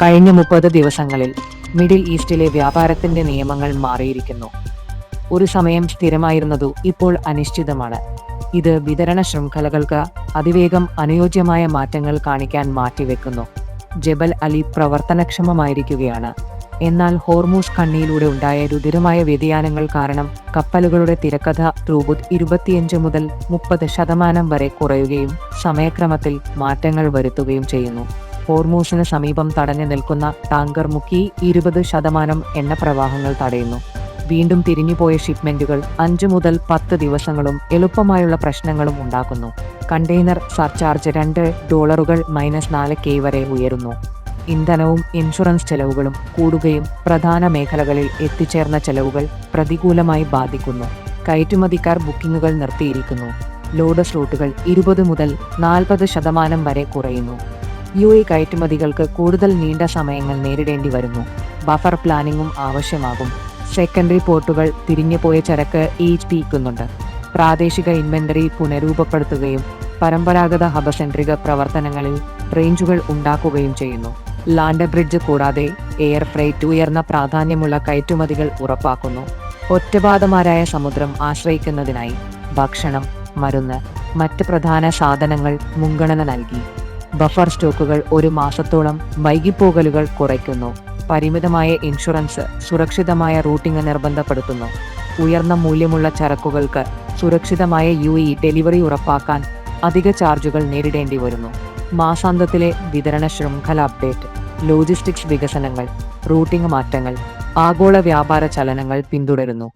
കഴിഞ്ഞ 30 ദിവസങ്ങളിൽ മിഡിൽ ഈസ്റ്റിലെ വ്യാപാരത്തിന്റെ നിയമങ്ങൾ മാറിയിരിക്കുന്നു. ഒരു സമയം സ്ഥിരമായിരുന്നതു ഇപ്പോൾ അനിശ്ചിതമാണ്. ഇത് വിതരണ ശൃംഖലകൾക്ക് അതിവേഗം അനുയോജ്യമായ മാറ്റങ്ങൾ കാണിക്കാൻ മാറ്റിവെക്കുന്നു. ജബൽ അലി പ്രവർത്തനക്ഷമമായിരിക്കുകയാണ്. എന്നാൽ ഹോർമൂസ് കണ്ണിയിലൂടെ ഉണ്ടായ രുധിരമായ വ്യതിയാനങ്ങൾ കാരണം കപ്പലുകളുടെ തിരക്കഥ ത്രൂപുട്ട് 25 മുതൽ 30% വരെ കുറയുകയും സമയക്രമത്തിൽ മാറ്റങ്ങൾ വരുത്തുകയും ചെയ്യുന്നു. ഹോർമൂസിന് സമീപം തടഞ്ഞു നിൽക്കുന്ന ടാങ്കർ മുക്കി 20% എണ്ണപ്രവാഹങ്ങൾ തടയുന്നു. വീണ്ടും തിരിഞ്ഞുപോയ ഷിപ്മെന്റുകൾ 5 മുതൽ 10 ദിവസങ്ങളും എളുപ്പമായുള്ള പ്രശ്നങ്ങളും ഉണ്ടാക്കുന്നു. കണ്ടെയ്നർ സർചാർജ് $2 - 4K വരെ ഉയരുന്നു. ഇന്ധനവും ഇൻഷുറൻസ് ചെലവുകളും കൂടുകയും പ്രധാന മേഖലകളിൽ എത്തിച്ചേർന്ന ചെലവുകൾ പ്രതികൂലമായി ബാധിക്കുന്നു. കയറ്റുമതിക്കാർ ബുക്കിംഗുകൾ നിർത്തിയിരിക്കുന്നു. ലോഡ് സ്ലോട്ടുകൾ 20 മുതൽ 40% വരെ കുറയുന്നു. UAE കയറ്റുമതികൾക്ക് കൂടുതൽ നീണ്ട സമയങ്ങൾ നേരിടേണ്ടി വരുന്നു. ബഫർ പ്ലാനിങ്ങും ആവശ്യമാകും. സെക്കൻഡറി പോർട്ടുകൾ തിരിഞ്ഞുപോയ ചരക്ക് ഏൽപ്പിക്കുന്നുണ്ട്. പ്രാദേശിക ഇൻവെന്ററി പുനരൂപപ്പെടുത്തുകയും പരമ്പരാഗത ഹബസെൻട്രിക പ്രവർത്തനങ്ങളിൽ റേഞ്ചുകൾ ഉണ്ടാക്കുകയും ചെയ്യുന്നു. ലാൻഡ് ബ്രിഡ്ജ് കൂടാതെ എയർ ഫ്രൈറ്റ് ഉയർന്ന പ്രാധാന്യമുള്ള കയറ്റുമതികൾ ഉറപ്പാക്കുന്നു. ഒറ്റപാദമാരായ സമുദ്രം ആശ്രയിക്കുന്നതിനായി ഭക്ഷണം, മരുന്ന്, മറ്റ് പ്രധാന സാധനങ്ങൾ മുൻഗണന നൽകി. ബഫർ സ്റ്റോക്കുകൾ 1 മാസത്തോളം വൈകിപ്പോകലുകൾ കുറയ്ക്കുന്നു. പരിമിതമായ ഇൻഷുറൻസ് സുരക്ഷിതമായ റൂട്ടിംഗ് നിർബന്ധപ്പെടുത്തുന്നു. ഉയർന്ന മൂല്യമുള്ള ചരക്കുകൾക്ക് സുരക്ഷിതമായ UAE ഡെലിവറി ഉറപ്പാക്കാൻ അധിക ചാർജുകൾ നേരിടേണ്ടി വരുന്നു. മാസാന്തത്തിലെ വിതരണ ശൃംഖല അപ്ഡേറ്റ്, ലോജിസ്റ്റിക്സ് വികസനങ്ങൾ, റൂട്ടിംഗ് മാറ്റങ്ങൾ, ആഗോള വ്യാപാര ചലനങ്ങൾ പിന്തുടരുന്നു.